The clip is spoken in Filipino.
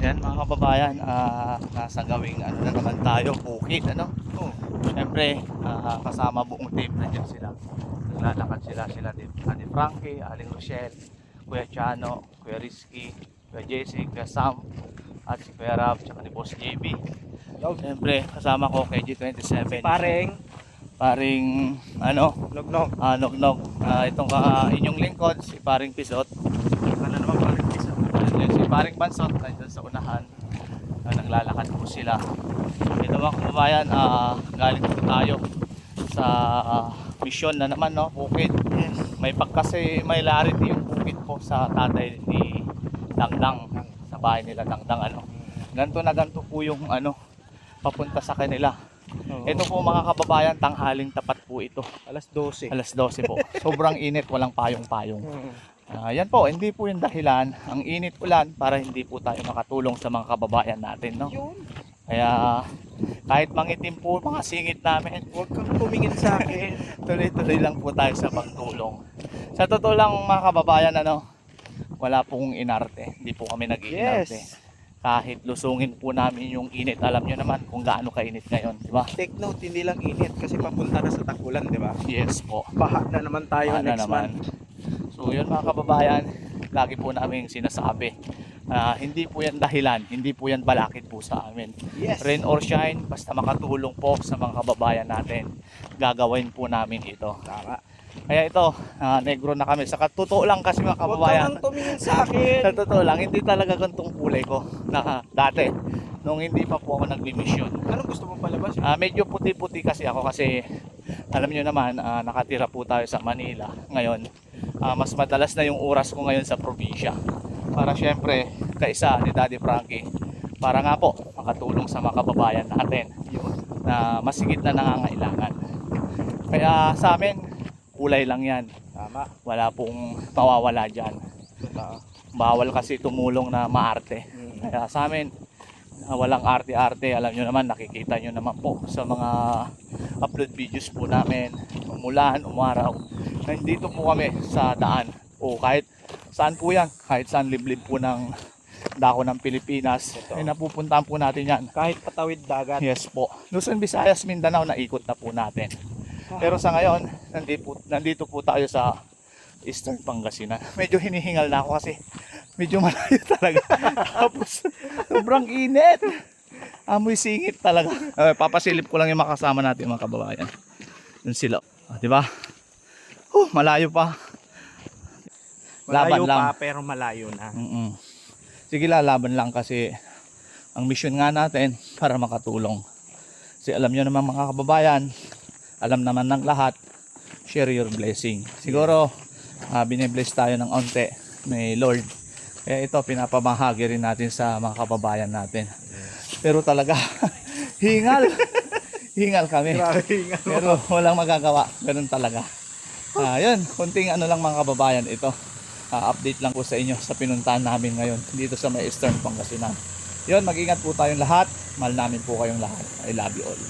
Yan mga kababayan, nasa gawing ano na naman tayo, bukid ano. Siyempre, kasama buong team na dyan sila. Naglalakad sila din. Ate Frankie, Aling Rochelle, Kuya Chano, Kuya Rizky, Kuya Jesse, Kuya Sam, at si Kuya Rab, tsaka ni Boss JB. Siyempre, kasama ko kay G27. Paring ano, Nog-nog. Nog-nog. Itong inyong lingkod, si Paring Pisot. Ano naman Paring Pisot? Si Paring Bansot, nandun sa unahan. Naglalakad po sila. Ito mga kababayan, galing po tayo sa misyon na naman, no? Bukid. Yes. May similarity yung bukid po sa tatay ni Dangdang, sa bahay nila Dangdang ano. Ganto na ganto po yung ano, papunta sa kanila. Ito po mga kababayan, tanghaling tapat po ito. Alas 12. Alas 12 po. Sobrang init, walang payong-payong. Yan po, hindi po yung dahilan. Ang init ulan para hindi po tayo makatulong sa mga kababayan natin, no? Yun. Kaya kahit mangitim po mga singit namin, Huwag kang tumingin sa akin. tuloy-tuloy lang po tayo sa pagtulong. Sa totoo lang mga kababayan, ano, wala pong inarte. Hindi po kami nag-iinarte. Yes. Kahit lusungin po namin yung init, alam nyo naman kung gaano kainit ngayon, di ba? Take note, hindi lang init kasi papunta na sa tagulan, di ba? Yes po. Baha na naman tayo Ano next naman. month. So yun mga kababayan, lagi po namin sinasabi, hindi po yan dahilan, hindi po yan balakid po sa amin. Yes. Rain or shine, basta makatulong po sa mga kababayan natin, gagawin po namin ito. Tama. Kaya ito, negro na kami. Sa totoo lang kasi mga Huwag kababayan, kang tumingin sa akin. sa totoo lang, hindi talaga gantong kulay ko na dati, nung hindi pa po ako nagbimisyon. Anong gusto mong palabas? Medyo puti-puti kasi ako kasi alam nyo naman, nakatira po tayo sa Manila ngayon. Mas madalas na yung oras ko ngayon sa probinsya. Para syempre, kaisa ni Daddy Frankie, para nga po makatulong sa mga kababayan natin na masigit na nangangailangan. Kaya sa amin, kulay lang yan. Tama. Wala pong mawawala dyan. Totoo. Bawal kasi tumulong na maarte. Kaya sa amin, walang arte-arte. Alam nyo naman, nakikita nyo naman po sa mga upload videos po namin, umulan, umaraw, nandito po kami sa daan o kahit saan po yan, kahit saan liblib po ng dako ng Pilipinas, ay napupuntahan po natin yan. Kahit patawid dagat. Yes po, Luzon, Visayas, Mindanao, naikot na po natin. Pero sa ngayon, nandito po tayo sa Eastern Pangasinan. Medyo hinihingal na ako kasi medyo malayo talaga. Tapos sobrang init. Amoy singit talaga. Papasilip ko lang yung makasama natin mga kababayan. Yun sila. Di ba? Malayo pa. Malayo Laban lang. pa pero malayo na. Sige laban lang kasi ang mission nga natin para makatulong. Kasi alam nyo naman mga kababayan, alam naman ng lahat, share your blessing. Siguro, binibless tayo ng onte may Lord. Kaya ito, pinapamahagi rin natin sa mga kababayan natin. Pero talaga, hingal. Hingal kami. Pero walang magagawa. Ganun talaga. Yun, kunting ano lang mga kababayan ito. Update lang po sa inyo sa pinuntahan namin ngayon dito sa may Eastern Pangasinan. Yun, mag-ingat po tayong lahat. Mahal namin po kayong lahat. I love you all.